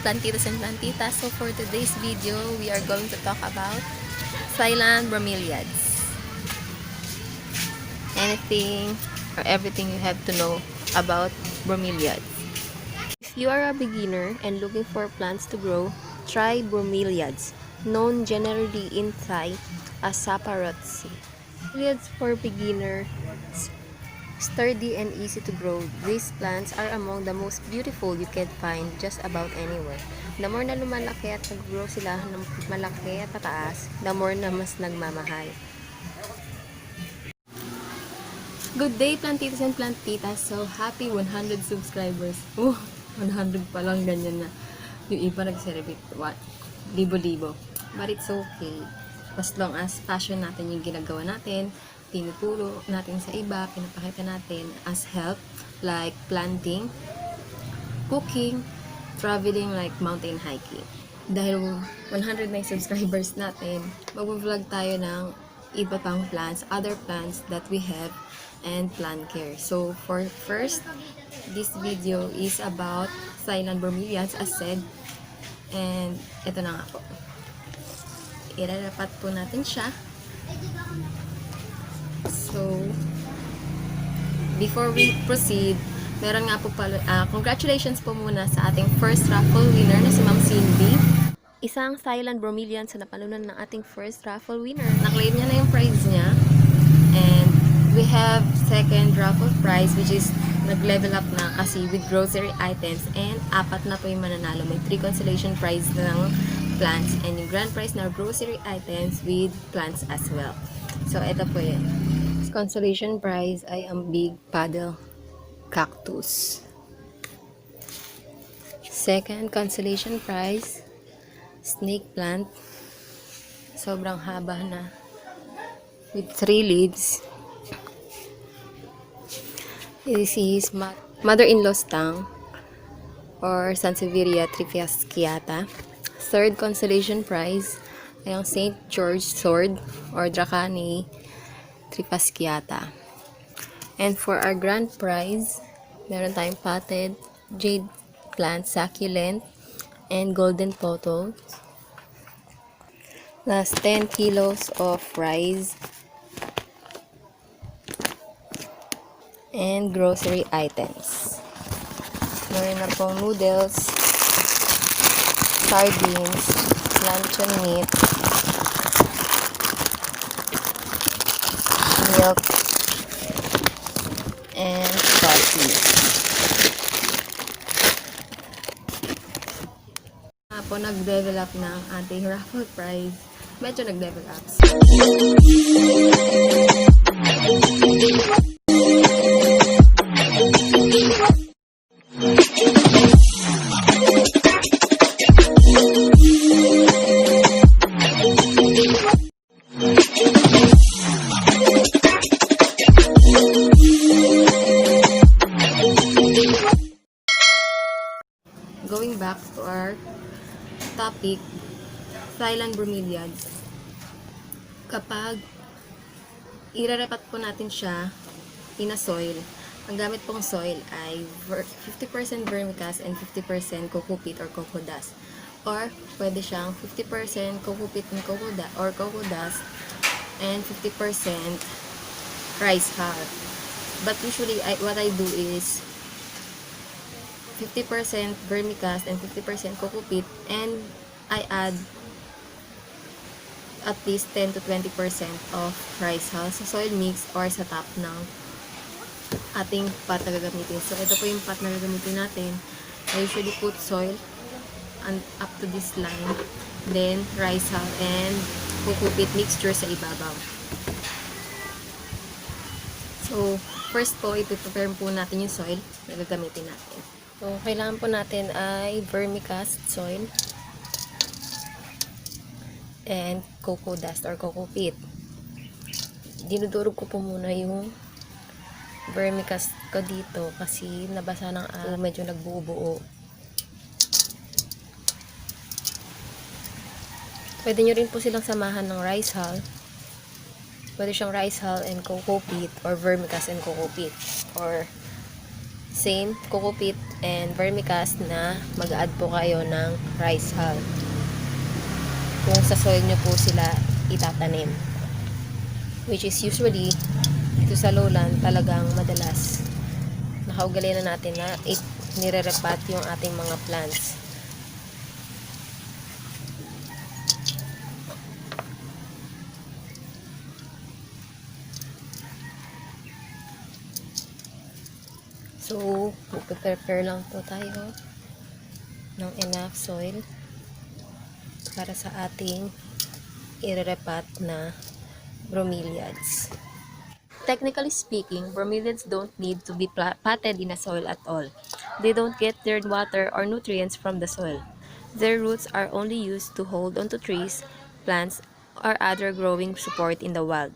Planttitos and Plantita. So for today's video, we are going to talk about silent bromeliads. Anything or everything you have to know about bromeliads. If you are a beginner and looking for plants to grow, try bromeliads, known generally in Thai as saparotsi. Bromeliads for beginners, sturdy and easy to grow. These plants are among the most beautiful you can find just about anywhere. The more na lumalaki at nag-grow sila ng malaki at pataas, the more na mas nagmamahal. Good day, Planttitos and Planttitas. So, happy 100 subscribers. 100 pa lang, ganyan na. Yung iba nag-celebrate, what? Libo-libo. But it's okay. As long as passion natin yung ginagawa natin, tinuturo natin sa iba, pinapakita natin as help, like planting, cooking, traveling like mountain hiking. Dahil 100 na yung subscribers natin, mag-vlog tayo ng iba pang plants, other plants that we have, and plant care. So, for first, this video is about silent bromeliads as said, and ito na nga po. Irarapat po natin siya. So, before we proceed, meron nga po pala, congratulations po muna sa ating first raffle winner na si Ma'am Cindy. Isang silent bromeliad sa napalunan ng ating first raffle winner. Naklaim niya na yung prize niya. And we have second raffle prize which is nag-level up na kasi with grocery items. And 4 na po yung mananalo. May 3 consolation prize ng plants. And yung grand prize na grocery items with plants as well. So, ito po yun. Consolation prize ay ang big paddle cactus. Second consolation prize, snake plant. Sobrang haba na. With 3 leaves. This is mother-in-law's tongue or Sansevieria trifiasciata. Third consolation prize ay ang St. George sword or Dracanae trifiasciata. And for our grand prize, meron tayong potted jade plant, succulent, and golden pothos. Plus 10 kilos of rice and grocery items. Meron na pong noodles, sardines, luncheon meat, milk, and coffee. Po nag-develop ng ating raffle prize. Medyo nag-develop. Going back to our topic, silent bromeliads. Kapag irarepat po natin siya in a soil, ang gamit pong soil ay 50% vermicast and 50% coco peat or coco dust. Or pwede siyang 50% coco peat and coco dust and 50% rice hull. But usually, what I do is 50% vermicast and 50% coco peat, and I add at least 10 to 20% of rice hull sa soil mix or sa top ng ating pot na gagamitin. So, ito po yung pot na gagamitin natin. I usually put soil up to this line, then rice hull and coco peat mixture sa ibabaw. So, first po, ipiprepare po natin yung soil na gagamitin natin. So, kailangan po natin ay vermicast soil and coco dust or coco peat. Dinudurog ko po muna yung vermicast ko dito kasi nabasa ng medyo nagbuo-buo. Pwede nyo rin po silang samahan ng rice hull. Pwede siyang rice hull and coco peat or vermicast and coco peat. Or same, coco peat and vermicast na mag-add po kayo ng rice hull kung sa soil nyo po sila itatanim, which is usually dito sa lowland talagang madalas nakaugalian na natin na nire-repat yung ating mga plants. So, prepare lang po tayo ng enough soil para sa ating ire-repat na bromeliads. Technically speaking, bromeliads don't need to be potted in a soil at all. They don't get their water or nutrients from the soil. Their roots are only used to hold onto trees, plants, or other growing support in the wild.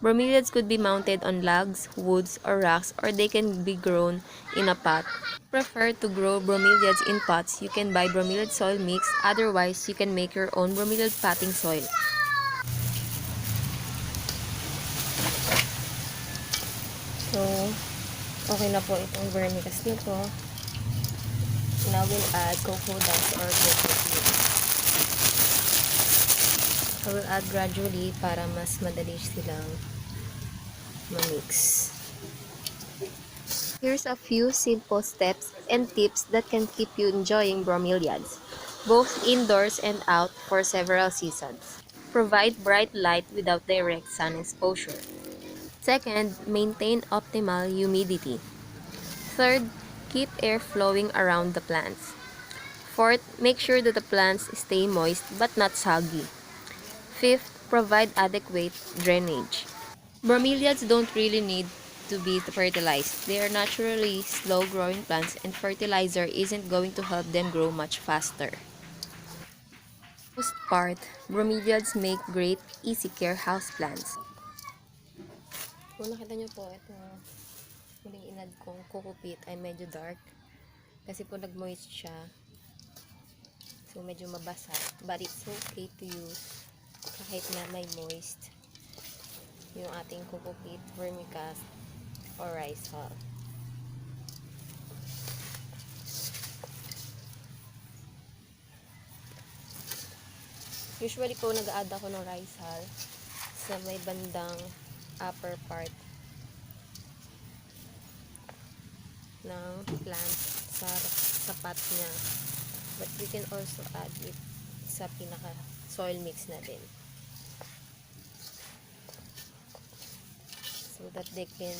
Bromeliads could be mounted on logs, woods, or rocks, or they can be grown in a pot. Prefer to grow bromeliads in pots, you can buy bromeliad soil mix, otherwise you can make your own bromeliad potting soil. So, okay na po itong vermicast nito. Now we'll add cocoa dust or cocoa peat. I will add gradually para mas madali silang ma-mix. Here's a few simple steps and tips that can keep you enjoying bromeliads, both indoors and out for several seasons. Provide bright light without direct sun exposure. Second, maintain optimal humidity. Third, keep air flowing around the plants. Fourth, make sure that the plants stay moist but not soggy. Fifth, provide adequate drainage. Bromeliads don't really need to be fertilized. They are naturally slow-growing plants and fertilizer isn't going to help them grow much faster. For the most part, bromeliads make great easy-care houseplants. Kung nakita nyo po, ito muling inad kong coco peat ay medyo dark kasi po nag-moist siya. So, medyo mabasa. But it's okay to use kahit na may moist yung ating coco peat, vermicast, or rice hull. Usually po nag-add ako ng rice hull sa may bandang upper part ng plant sa pot niya. But you can also add it sa pinaka soil mix na din, so that they can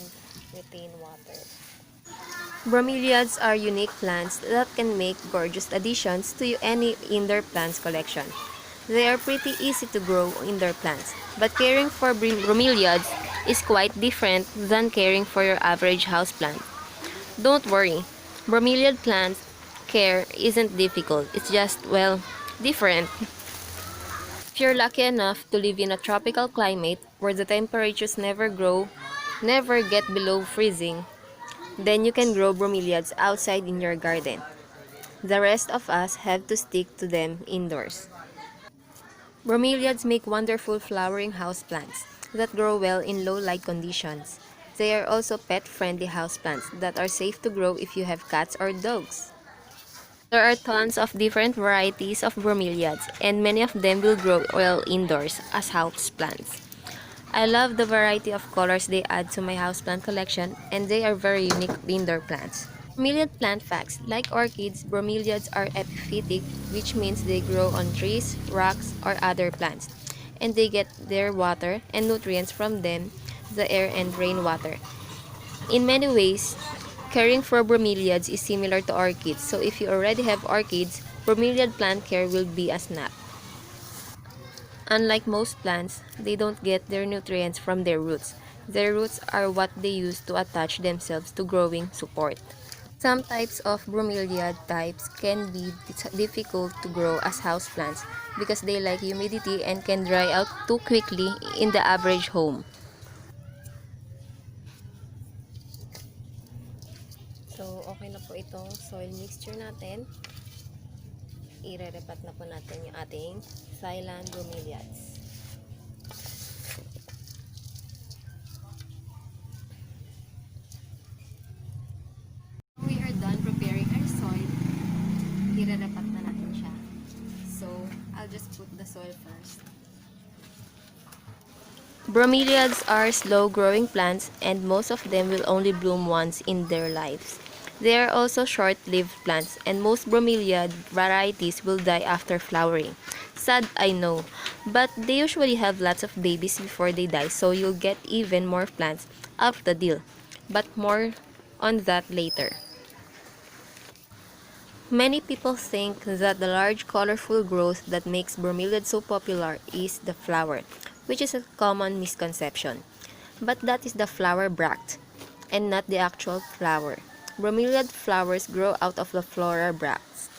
retain water. Bromeliads are unique plants that can make gorgeous additions to any indoor plants collection. They are pretty easy to grow indoor plants, but caring for bromeliads is quite different than caring for your average houseplant. Don't worry, bromeliad plant care isn't difficult, it's just, well, different. If you're lucky enough to live in a tropical climate where the temperatures never get below freezing, then you can grow bromeliads outside in your garden. The rest of us have to stick to them indoors. Bromeliads make wonderful flowering houseplants that grow well in low light conditions. They are also pet-friendly houseplants that are safe to grow if you have cats or dogs. There are tons of different varieties of bromeliads, and many of them will grow well indoors as houseplants. I love the variety of colors they add to my houseplant collection, and they are very unique indoor plants. Bromeliad plant facts. Like orchids, bromeliads are epiphytic, which means they grow on trees, rocks, or other plants, and they get their water and nutrients from them, the air and rainwater. In many ways, caring for bromeliads is similar to orchids, so if you already have orchids, bromeliad plant care will be a snap. Unlike most plants, they don't get their nutrients from their roots. Their roots are what they use to attach themselves to growing support. Some types of bromeliad types can be difficult to grow as houseplants because they like humidity and can dry out too quickly in the average home. So, okay na po itong soil mixture natin. Ire-repat na po natin yung ating Thailand bromeliads. We are done preparing our soil first. Bromeliads are slow-growing plants and most of them will only bloom once in their lives. They are also short-lived plants and most bromeliad varieties will die after flowering. Sad, I know, but they usually have lots of babies before they die, so you'll get even more plants out of the deal. But more on that later. Many people think that the large colorful growth that makes bromeliad so popular is the flower, which is a common misconception. But that is the flower bract, and not the actual flower. Bromeliad flowers grow out of the flora bracts.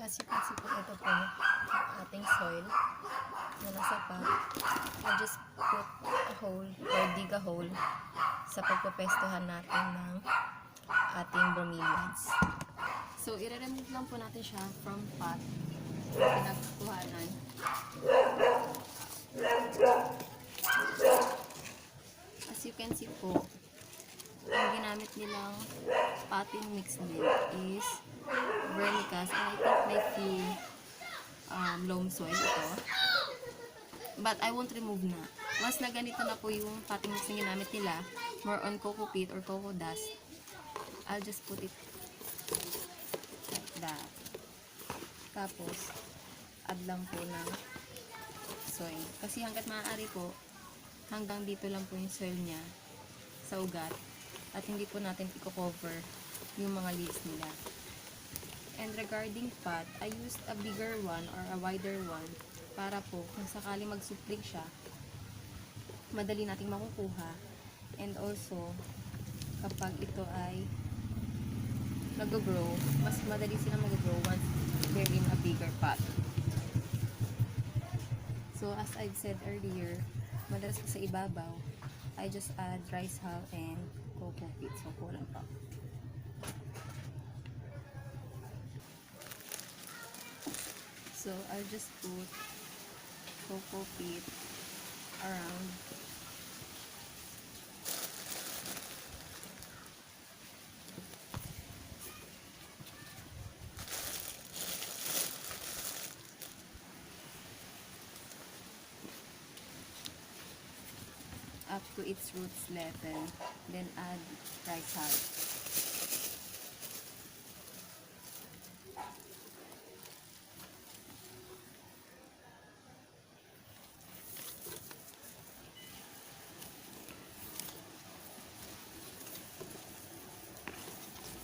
As you can see po, ito po yung ating soil na nasa pot. I just put a hole or dig a hole sa pagpapestuhan natin ng ating bromeliads. So, i-remove lang po natin siya from pot. Pinagkuhanan. As you can see po, ang ginamit nilang potting mix din is vermicast, and I think may few loam soil ito. But I won't remove na. Once na ganito na po yung potting mix na ginamit nila, more on coco peat or coco dust, I'll just put it like that. Tapos, add lang po ng soil. Kasi hanggat maaari po, hanggang dito lang po yung soil niya sa ugat. At hindi po natin i-cover yung mga leaves nila. And regarding pot, I used a bigger one or a wider one para po kung sakaling magsupling siya, madali nating makukuha. And also, kapag ito ay nag-grow, mas madali silang mag-grow once they're in a bigger pot. So, as I've said earlier, madalas ko sa ibabaw, I just add rice hull and coco peat. So, kulang pa. So, I'll just put coco peat around up to its roots level, then add rice hull.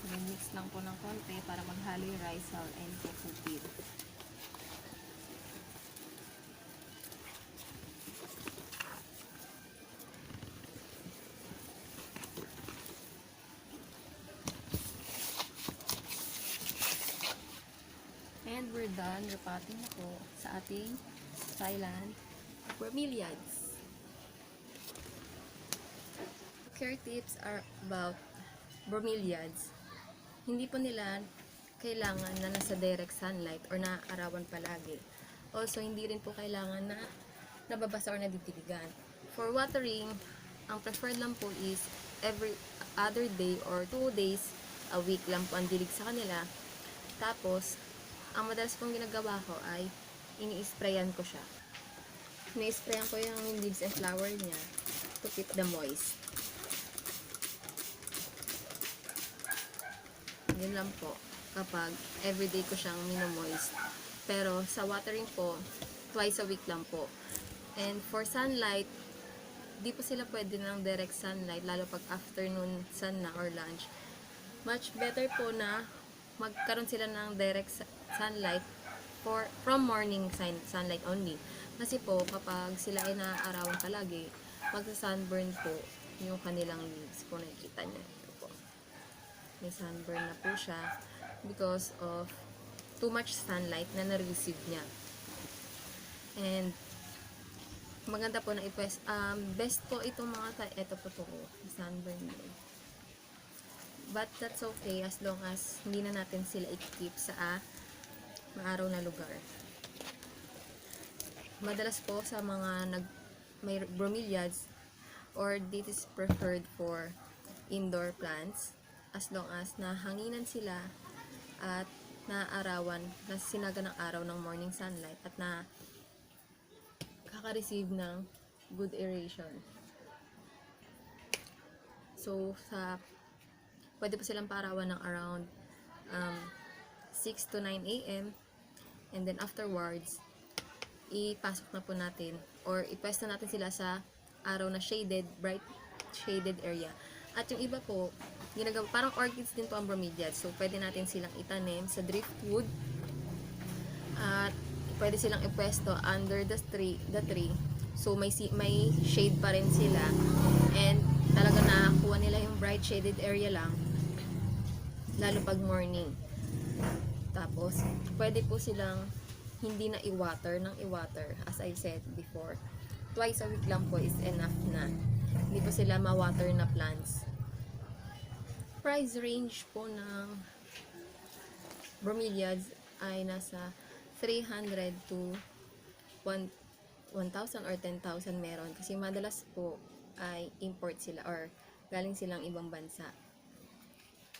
Then mix lang po ng konti para maghalo yung rice hull and coco peat. And we're done repotting na po sa ating Thailand bromeliads. Care tips are about bromeliads. Hindi po nila kailangan na nasa direct sunlight or naaarawan palagi. Also, hindi rin po kailangan na nababasa or nadidiligan. For watering, ang preferred lang po is every other day or 2 days a week lang po ang dilig sa kanila. Tapos, ang madalas pong ginagawa ko ay ini-sprayan ko siya. Ini-sprayan ko yung leaves and flower niya to keep them moist. Yun lang po kapag everyday ko siyang mino-moist. Pero sa watering po, twice a week lang po. And for sunlight, di po sila pwede ng direct sunlight, lalo pag afternoon sun na or lunch. Much better po na magkaroon sila ng direct sunlight from morning sunlight only. Kasi po, kapag sila ay naaarawan palagi, magsa-sunburn po yung kanilang leaves. Kung nakikita niyo, ito po. May sunburn na po siya because of too much sunlight na na-receive niya. And maganda po na best po itong mga ito po sunburn din. But that's okay as long as hindi na natin sila i-keep sa maaraw na lugar. madalas po sa mga may bromeliads, or this is preferred for indoor plants as long as nahanginan sila at naaarawan, nasinaga ng araw ng morning sunlight at na kaka-receive ng good aeration. So, pwede po silang paarawan ng around 6 to 9 a.m. and then afterwards, ipasok na po natin or ipwesto natin sila sa araw na shaded, bright shaded area. At yung iba po, ginagawa, parang orchids din po ang bromeliads. So, pwede natin silang itanim sa driftwood at pwede silang ipwesto under the tree. So, may shade pa rin sila and talaga nakakuha nila yung bright shaded area lang, lalo pag morning. Tapos, pwede po silang hindi na i-water as I said before. Twice a week lang po is enough na. Hindi po sila ma-water na plants. Price range po ng bromeliads ay nasa 300 to 1,000 or 10,000 meron. Kasi madalas po ay import sila or galing silang ibang bansa.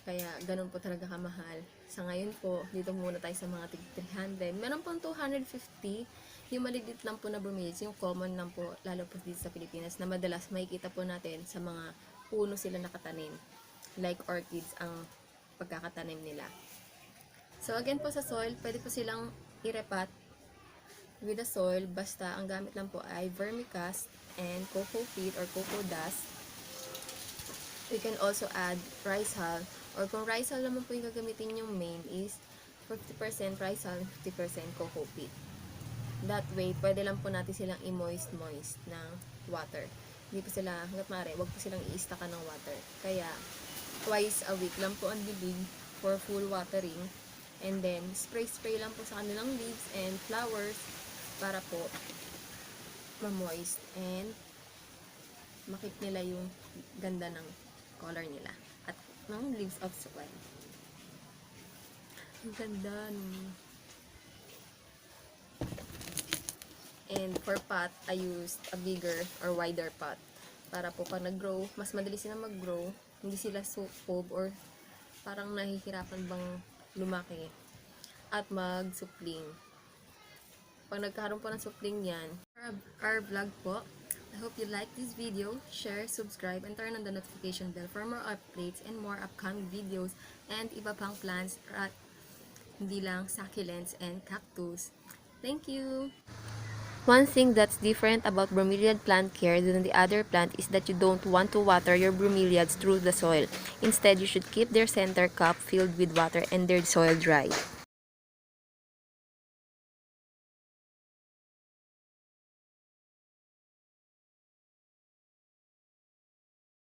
Kaya, ganun po talaga kamahal. Sa ngayon po, dito muna tayo sa mga 300. Meron pong 250. Yung malilit lang po na bromeliads, yung common lang po, lalo po dito sa Pilipinas, na madalas makikita po natin sa mga puno sila nakatanim. Like orchids ang pagkakatanim nila. So, again po sa soil, pwede po silang i-repat with the soil. Basta, ang gamit lang po ay vermicast and cocoa peat or cocoa dust. You can also add rice hull. Or kung rice hull naman po yung gagamitin yung main is 50% rice hull, 50% cocoa peat. That way, pwede lang po natin silang i-moist ng water. Hindi po sila, hanggat maaari, wag po silang i-istakan ng water. Kaya, twice a week lang po ang dilig for full watering. And then, spray lang po sa kanilang leaves and flowers para po ma-moist and makip nila yung ganda ng color nila at ng leaves of soil. Ang ganda nung. And for pot, I used a bigger or wider pot para po pag nag-grow, mas madali sila mag-grow, hindi sila sukob or parang nahihirapan bang lumaki at mag-supling. Pag nagkaroon po ng supling yan, our vlog po, I hope you like this video, share, subscribe, and turn on the notification bell for more updates and more upcoming videos and iba pang plants at hindi lang succulents and cactus. Thank you! One thing that's different about bromeliad plant care than the other plant is that you don't want to water your bromeliads through the soil. Instead, you should keep their center cup filled with water and their soil dry.